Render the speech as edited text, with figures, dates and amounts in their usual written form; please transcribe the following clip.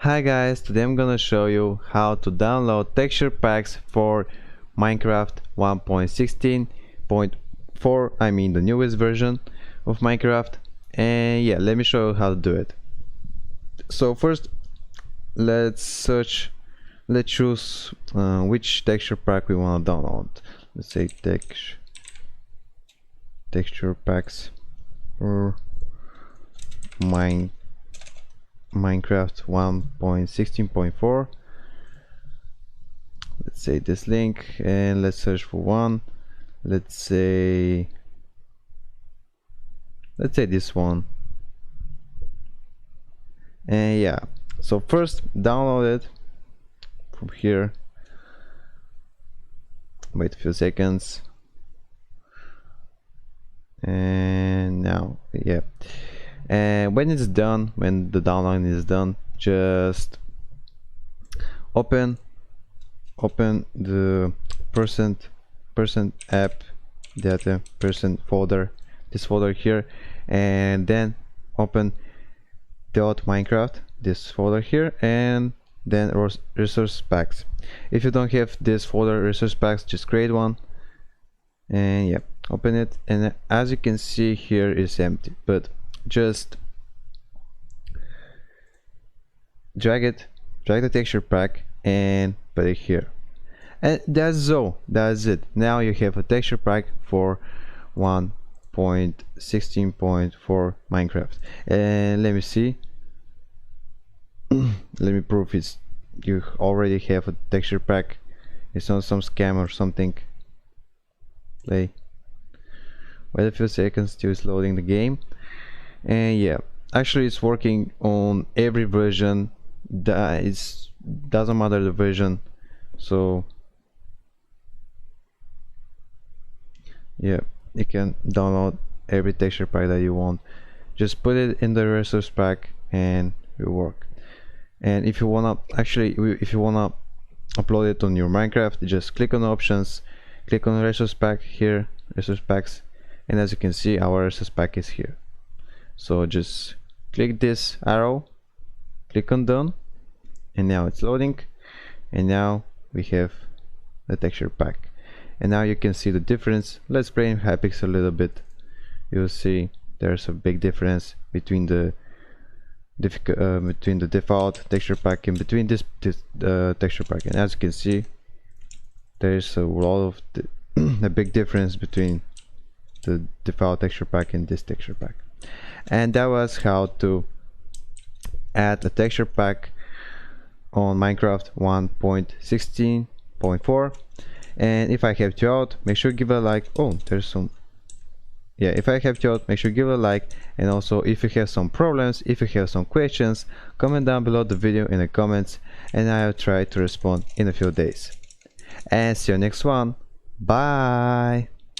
Hi guys, today I'm gonna show you how to download texture packs for Minecraft 1.16.4, I mean the newest version of Minecraft. And yeah, let me show you how to do it. So first, let's choose which texture pack we want to download. Let's say texture packs for Minecraft 1.16.4. let's say this link, and let's search for one. Let's say this one. And yeah, so first download it from here. Wait a few seconds, and now yeah. And when it's done, when the downloading is done, just open the percent app data percent folder, this folder here, and then open .minecraft, this folder here, and then resource packs. If you don't have this folder resource packs, just create one, and yeah, open it, and as you can see here is empty, but just drag the texture pack and put it here, and that's it. Now you have a texture pack for 1.16.4 Minecraft. And let me see, let me prove you already have a texture pack. It's not some scam or something. Wait a few seconds till it's loading the game. And yeah, actually it's working on every version. Doesn't matter the version. So yeah, you can download every texture pack that you want. Just put it in the resource pack and it will work. And if you wanna upload it on your Minecraft, just click on options, click on resource pack here, resource packs, and as you can see, our resource pack is here. So just click this arrow, click on done, and now it's loading, and now we have the texture pack. And now you can see the difference. Let's play in Hypixel a little bit. You'll see there's a big difference between the default texture pack and between this texture pack. And as you can see, there's a lot of a big difference between the default texture pack and this texture pack. And that was how to add a texture pack on Minecraft 1.16.4. and if I helped you out, make sure to give a like. If I helped you out, make sure to give a like. And also, if you have some problems, if you have some questions, comment down below the video in the comments, and I'll try to respond in a few days. And see you next one. Bye.